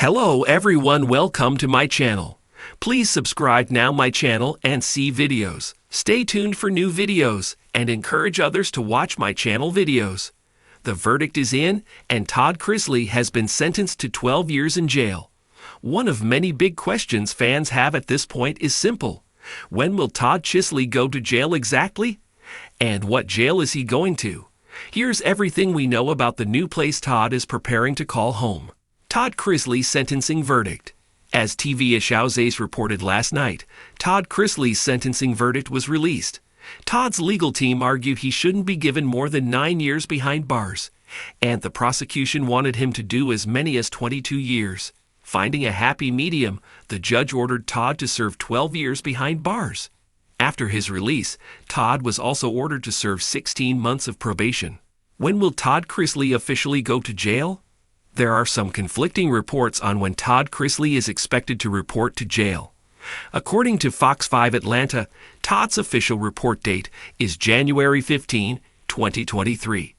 Hello everyone, welcome to my channel. Please subscribe now my channel and see videos. Stay tuned for new videos and encourage others to watch my channel videos. The verdict is in and Todd Chrisley has been sentenced to 12 years in jail. One of many big questions fans have at this point is simple. When will Todd Chrisley go to jail exactly? And what jail is he going to? Here's everything we know about the new place Todd is preparing to call home. Todd Chrisley's sentencing verdict. As TV Ashauzace reported last night, Todd Chrisley's sentencing verdict was released. Todd's legal team argued he shouldn't be given more than 9 years behind bars, and the prosecution wanted him to do as many as 22 years. Finding a happy medium, the judge ordered Todd to serve 12 years behind bars. After his release, Todd was also ordered to serve 16 months of probation. When will Todd Chrisley officially go to jail? There are some conflicting reports on when Todd Chrisley is expected to report to jail. According to Fox 5 Atlanta, Todd's official report date is January 15, 2023.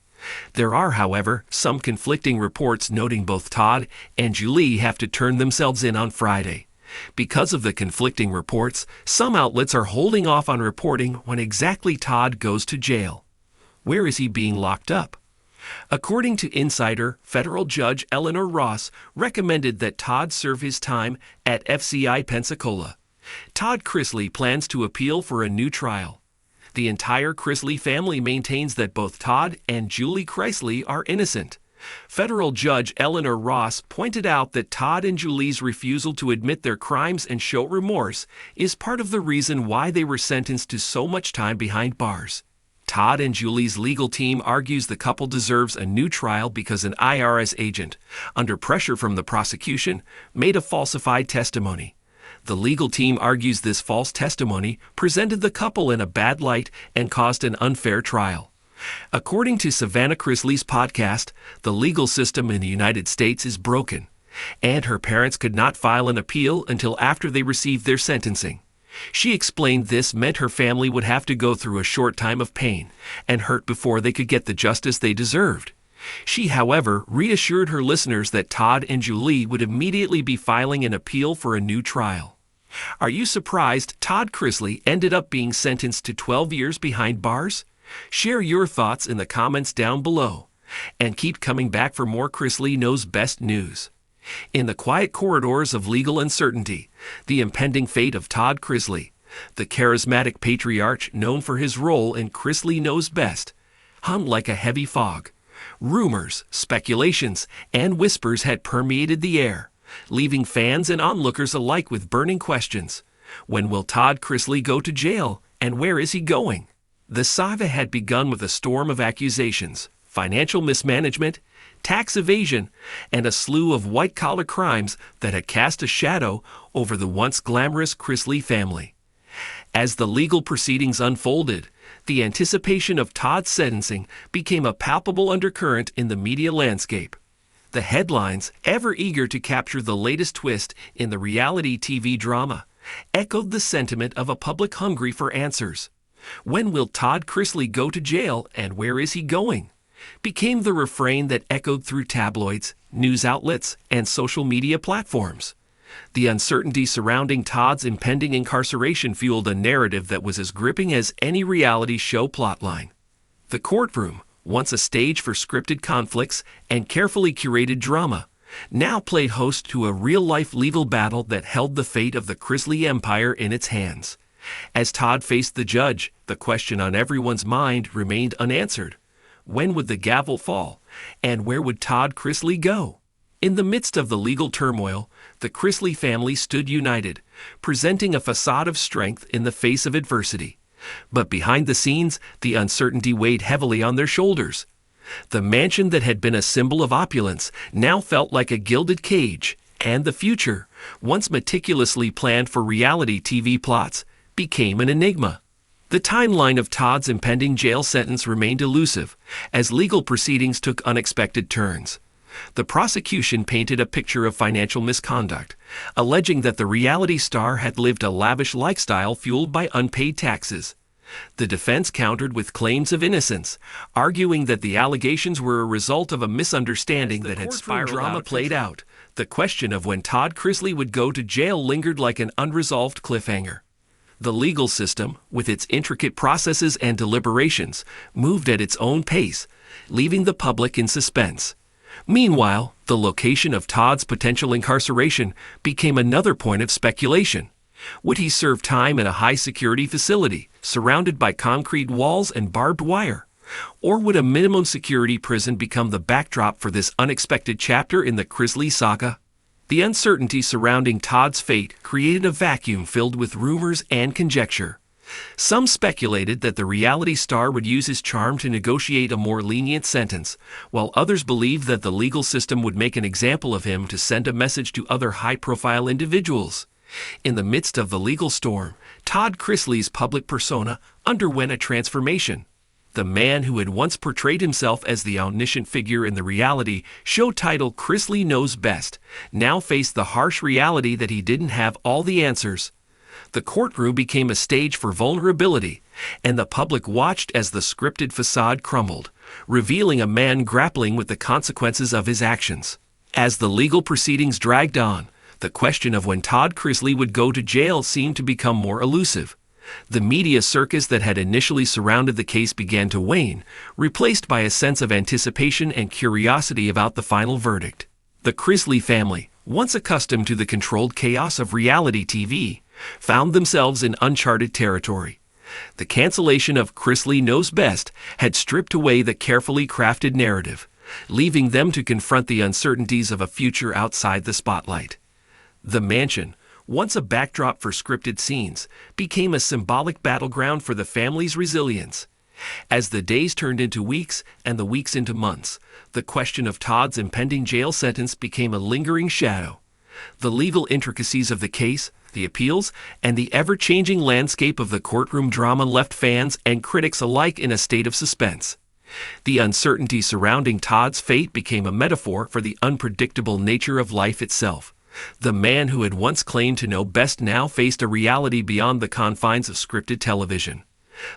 There are, however, some conflicting reports noting both Todd and Julie have to turn themselves in on Friday. Because of the conflicting reports, some outlets are holding off on reporting when exactly Todd goes to jail. Where is he being locked up? According to Insider, federal judge Eleanor Ross recommended that Todd serve his time at FCI Pensacola. Todd Chrisley plans to appeal for a new trial. The entire Chrisley family maintains that both Todd and Julie Chrisley are innocent. Federal Judge Eleanor Ross pointed out that Todd and Julie's refusal to admit their crimes and show remorse is part of the reason why they were sentenced to so much time behind bars. Todd and Julie's legal team argues the couple deserves a new trial because an IRS agent, under pressure from the prosecution, made a falsified testimony. The legal team argues this false testimony presented the couple in a bad light and caused an unfair trial. According to Savannah Chrisley's podcast, the legal system in the United States is broken, and her parents could not file an appeal until after they received their sentencing. She explained this meant her family would have to go through a short time of pain and hurt before they could get the justice they deserved. She, however, reassured her listeners that Todd and Julie would immediately be filing an appeal for a new trial. Are you surprised Todd Chrisley ended up being sentenced to 12 years behind bars? Share your thoughts in the comments down below. And keep coming back for more Chrisley Knows Best news. In the quiet corridors of legal uncertainty, the impending fate of Todd Chrisley, the charismatic patriarch known for his role in Chrisley Knows Best, hung like a heavy fog. Rumors, speculations, and whispers had permeated the air, leaving fans and onlookers alike with burning questions. When will Todd Chrisley go to jail, and where is he going? The saga had begun with a storm of accusations, financial mismanagement, tax evasion, and a slew of white-collar crimes that had cast a shadow over the once glamorous Chrisley family. As the legal proceedings unfolded, the anticipation of Todd's sentencing became a palpable undercurrent in the media landscape. The headlines, ever eager to capture the latest twist in the reality TV drama, echoed the sentiment of a public hungry for answers. When will Todd Chrisley go to jail, and where is he going? Became the refrain that echoed through tabloids, news outlets, and social media platforms. The uncertainty surrounding Todd's impending incarceration fueled a narrative that was as gripping as any reality show plotline. The courtroom, once a stage for scripted conflicts and carefully curated drama, now played host to a real-life legal battle that held the fate of the Chrisley empire in its hands. As Todd faced the judge, the question on everyone's mind remained unanswered. When would the gavel fall, and where would Todd Chrisley go? In the midst of the legal turmoil, the Chrisley family stood united, presenting a facade of strength in the face of adversity. But behind the scenes, the uncertainty weighed heavily on their shoulders. The mansion that had been a symbol of opulence now felt like a gilded cage, and the future, once meticulously planned for reality TV plots, became an enigma. The timeline of Todd's impending jail sentence remained elusive, as legal proceedings took unexpected turns. The prosecution painted a picture of financial misconduct, alleging that the reality star had lived a lavish lifestyle fueled by unpaid taxes. The defense countered with claims of innocence, arguing that the allegations were a result of a misunderstanding that had spiraled out. Drama played out, The question of when Todd Chrisley would go to jail lingered like an unresolved cliffhanger. The legal system, with its intricate processes and deliberations, moved at its own pace, leaving the public in suspense. Meanwhile, the location of Todd's potential incarceration became another point of speculation. Would he serve time in a high-security facility, surrounded by concrete walls and barbed wire? Or would a minimum security prison become the backdrop for this unexpected chapter in the Chrisley saga? The uncertainty surrounding Todd's fate created a vacuum filled with rumors and conjecture. Some speculated that the reality star would use his charm to negotiate a more lenient sentence, while others believed that the legal system would make an example of him to send a message to other high-profile individuals. In the midst of the legal storm, Todd Chrisley's public persona underwent a transformation. The man who had once portrayed himself as the omniscient figure in the reality show titled Chrisley Knows Best now faced the harsh reality that he didn't have all the answers. The courtroom became a stage for vulnerability, and the public watched as the scripted facade crumbled, revealing a man grappling with the consequences of his actions. As the legal proceedings dragged on, the question of when Todd Chrisley would go to jail seemed to become more elusive. The media circus that had initially surrounded the case began to wane, replaced by a sense of anticipation and curiosity about the final verdict. The Chrisley family, once accustomed to the controlled chaos of reality TV, found themselves in uncharted territory. The cancellation of Chrisley Knows Best had stripped away the carefully crafted narrative, leaving them to confront the uncertainties of a future outside the spotlight. The mansion, once a backdrop for scripted scenes, became a symbolic battleground for the family's resilience. As the days turned into weeks and the weeks into months, the question of Todd's impending jail sentence became a lingering shadow. The legal intricacies of the case, the appeals, and the ever-changing landscape of the courtroom drama left fans and critics alike in a state of suspense. The uncertainty surrounding Todd's fate became a metaphor for the unpredictable nature of life itself. The man who had once claimed to know best now faced a reality beyond the confines of scripted television.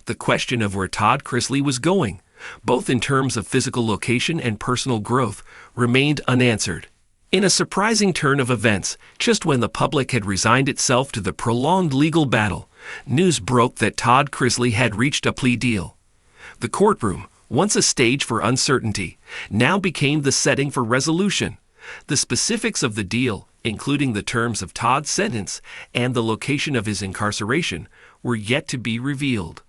The question of where Todd Chrisley was going, both in terms of physical location and personal growth, remained unanswered. In a surprising turn of events, just when the public had resigned itself to the prolonged legal battle, news broke that Todd Chrisley had reached a plea deal. The courtroom, once a stage for uncertainty, now became the setting for resolution. The specifics of the deal, including the terms of Todd's sentence and the location of his incarceration, were yet to be revealed.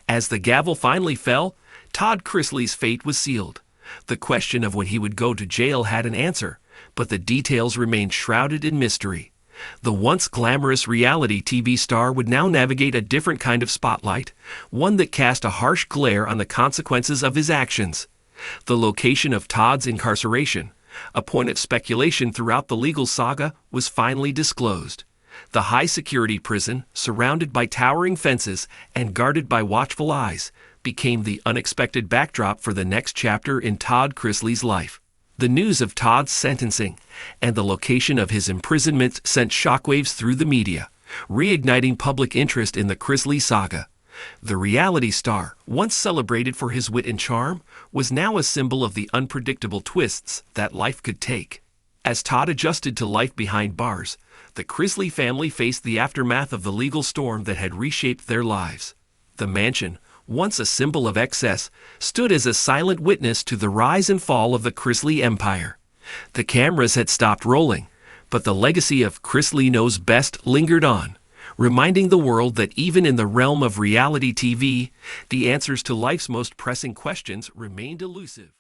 As the gavel finally fell, Todd Chrisley's fate was sealed. The question of when he would go to jail had an answer, but the details remained shrouded in mystery. The once glamorous reality TV star would now navigate a different kind of spotlight, one that cast a harsh glare on the consequences of his actions. The location of Todd's incarceration, a point of speculation throughout the legal saga, was finally disclosed. The high-security prison, surrounded by towering fences and guarded by watchful eyes, became the unexpected backdrop for the next chapter in Todd Chrisley's life. The news of Todd's sentencing and the location of his imprisonment sent shockwaves through the media, reigniting public interest in the Chrisley saga. The reality star, once celebrated for his wit and charm, was now a symbol of the unpredictable twists that life could take. As Todd adjusted to life behind bars, the Chrisley family faced the aftermath of the legal storm that had reshaped their lives. The mansion, once a symbol of excess, stood as a silent witness to the rise and fall of the Chrisley empire. The cameras had stopped rolling, but the legacy of Chrisley Knows Best lingered on, reminding the world that even in the realm of reality TV, the answers to life's most pressing questions remained elusive.